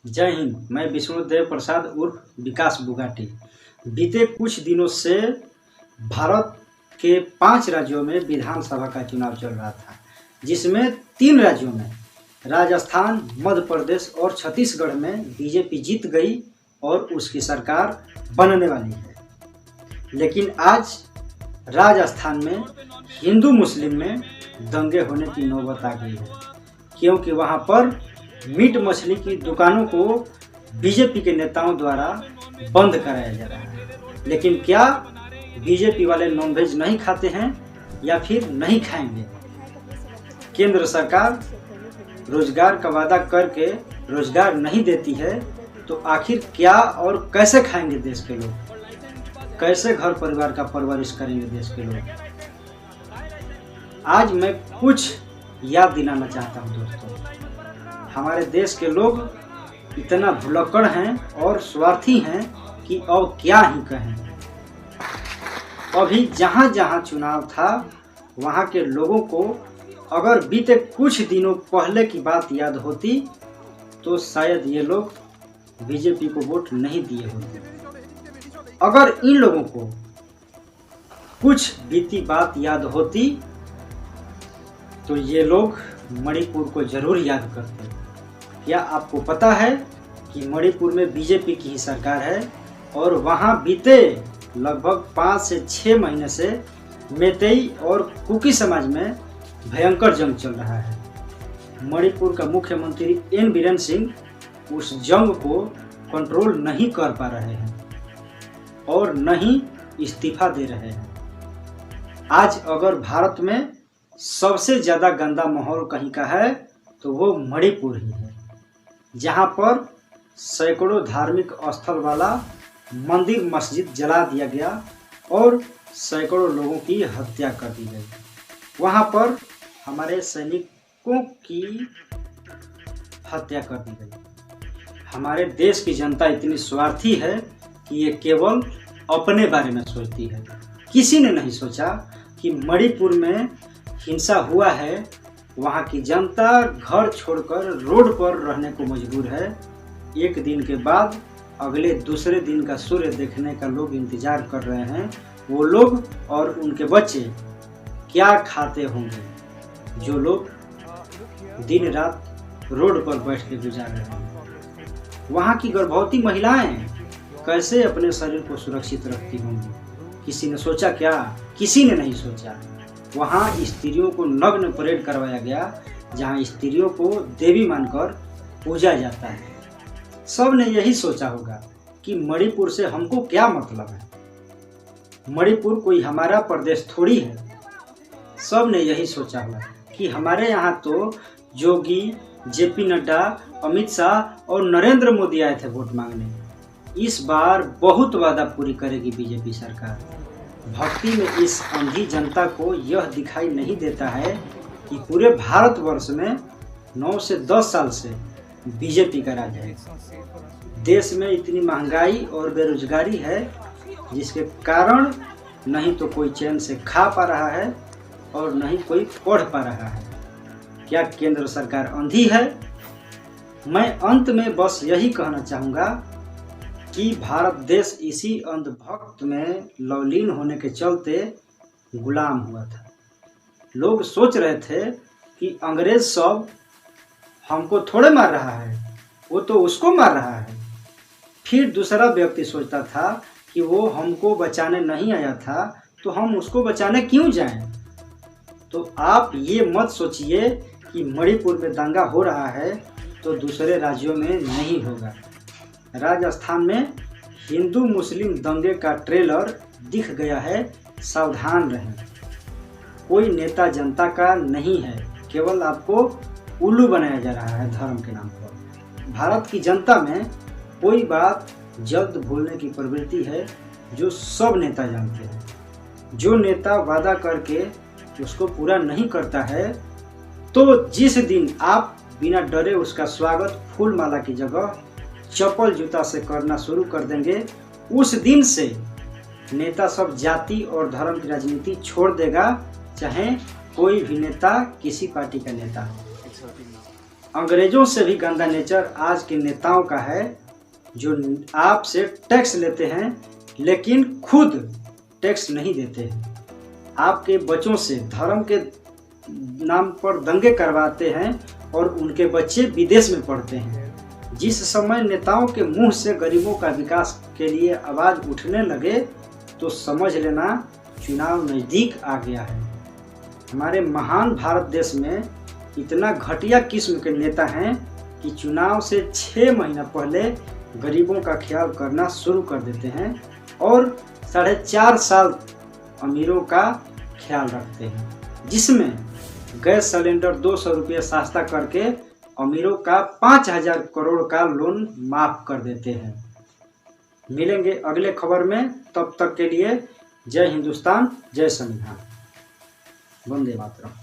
जय हिंद। मैं विष्णुदेव प्रसाद उर्फ विकास बुगाटी। बीते कुछ दिनों से भारत के 5 राज्यों में विधानसभा का चुनाव चल रहा था, जिसमें 3 राज्यों में राजस्थान, मध्य प्रदेश और छत्तीसगढ़ में बीजेपी जीत गई और उसकी सरकार बनने वाली है। लेकिन आज राजस्थान में हिंदू मुस्लिम में दंगे होने की नौबत आ गई है, क्योंकि वहां पर मीट मछली की दुकानों को बीजेपी के नेताओं द्वारा बंद कराया जा रहा है। लेकिन क्या बीजेपी वाले नॉनवेज नहीं खाते हैं या फिर नहीं खाएंगे? केंद्र सरकार रोजगार का वादा करके रोजगार नहीं देती है, तो आखिर क्या और कैसे खाएंगे देश के लोग? कैसे घर परिवार का परवरिश करेंगे देश के लोग? आज मैं कुछ याद दिलाना चाहता हूं दोस्तों। हमारे देश के लोग इतना भुलक्कड़ हैं और स्वार्थी हैं कि अब क्या ही कहें। अभी जहां जहां चुनाव था, वहां के लोगों को अगर बीते कुछ दिनों पहले की बात याद होती तो शायद ये लोग बीजेपी को वोट नहीं दिए होते। अगर इन लोगों को कुछ बीती बात याद होती तो ये लोग मणिपुर को जरूर याद करते। क्या आपको पता है कि मणिपुर में बीजेपी की ही सरकार है और वहां बीते लगभग 5 से 6 महीने से मेतेई और कुकी समाज में भयंकर जंग चल रहा है। मणिपुर का मुख्यमंत्री एन बीरेन सिंह उस जंग को कंट्रोल नहीं कर पा रहे हैं और न ही इस्तीफा दे रहे हैं। आज अगर भारत में सबसे ज्यादा गंदा माहौल कहीं का है तो वो मणिपुर ही है, जहां पर सैकड़ों धार्मिक स्थल वाला मंदिर मस्जिद जला दिया गया और सैकड़ों लोगों की हत्या कर दी गई। वहां पर हमारे सैनिकों की हत्या कर दी गई। हमारे देश की जनता इतनी स्वार्थी है कि ये केवल अपने बारे में सोचती है। किसी ने नहीं सोचा कि मणिपुर में हिंसा हुआ है, वहां की जनता घर छोड़कर रोड पर रहने को मजबूर है। एक दिन के बाद अगले दूसरे दिन का सूर्य देखने का लोग इंतजार कर रहे हैं। वो लोग और उनके बच्चे क्या खाते होंगे जो लोग दिन रात रोड पर बैठ के गुजार रहे हैं? वहां की गर्भवती महिलाएं कैसे अपने शरीर को सुरक्षित रखती होंगी? किसी ने सोचा क्या? किसी ने नहीं सोचा। वहां स्त्रियों को नग्न परेड करवाया गया, जहां स्त्रियों को देवी मानकर पूजा जाता है। सब ने यही सोचा होगा कि मणिपुर से हमको क्या मतलब है, मणिपुर कोई हमारा प्रदेश थोड़ी है। सब ने यही सोचा होगा कि हमारे यहाँ तो योगी, जेपी नड्डा, अमित शाह और नरेंद्र मोदी आए थे वोट मांगने। इस बार बहुत वादा पूरी करेगी बीजेपी सरकार। भक्ति में इस अंधी जनता को यह दिखाई नहीं देता है कि पूरे भारतवर्ष में 9 से 10 साल से बीजेपी का राज है। देश में इतनी महंगाई और बेरोजगारी है, जिसके कारण नहीं तो कोई चैन से खा पा रहा है और नहीं कोई पढ़ पा रहा है। क्या केंद्र सरकार अंधी है? मैं अंत में बस यही कहना चाहूँगा कि भारत देश इसी अंधभक्त में लवलीन होने के चलते गुलाम हुआ था। लोग सोच रहे थे कि अंग्रेज सब हमको थोड़े मार रहा है, वो तो उसको मार रहा है। फिर दूसरा व्यक्ति सोचता था कि वो हमको बचाने नहीं आया था, तो हम उसको बचाने क्यों जाएं? तो आप ये मत सोचिए कि मणिपुर में दंगा हो रहा है तो दूसरे राज्यों में नहीं होगा। राजस्थान में हिंदू मुस्लिम दंगे का ट्रेलर दिख गया है, सावधान रहें। कोई नेता जनता का नहीं है, केवल आपको उल्लू बनाया जा रहा है धर्म के नाम पर। भारत की जनता में कोई बात जल्द भूलने की प्रवृत्ति है, जो सब नेता जानते हैं। जो नेता वादा करके उसको पूरा नहीं करता है, तो जिस दिन आप बिना डरे उसका स्वागत फूल माला की जगह चप्पल जूता से करना शुरू कर देंगे, उस दिन से नेता सब जाति और धर्म की राजनीति छोड़ देगा, चाहे कोई भी नेता किसी पार्टी का नेता हो। अंग्रेजों से भी गंदा नेचर आज के नेताओं का है, जो आपसे टैक्स लेते हैं लेकिन खुद टैक्स नहीं देते हैं। आपके बच्चों से धर्म के नाम पर दंगे करवाते हैं और उनके बच्चे विदेश में पढ़ते हैं। जिस समय नेताओं के मुंह से गरीबों का विकास के लिए आवाज उठने लगे तो समझ लेना चुनाव नज़दीक आ गया है। हमारे महान भारत देश में इतना घटिया किस्म के नेता हैं कि चुनाव से 6 महीना पहले गरीबों का ख्याल करना शुरू कर देते हैं और 4.5 साल अमीरों का ख्याल रखते हैं, जिसमें गैस सिलेंडर 200 रुपये सस्ता करके अमीरों का 5,000 करोड़ का लोन माफ कर देते हैं। मिलेंगे अगले खबर में, तब तक के लिए जय हिंदुस्तान, जय संविधान, वंदे मातरम।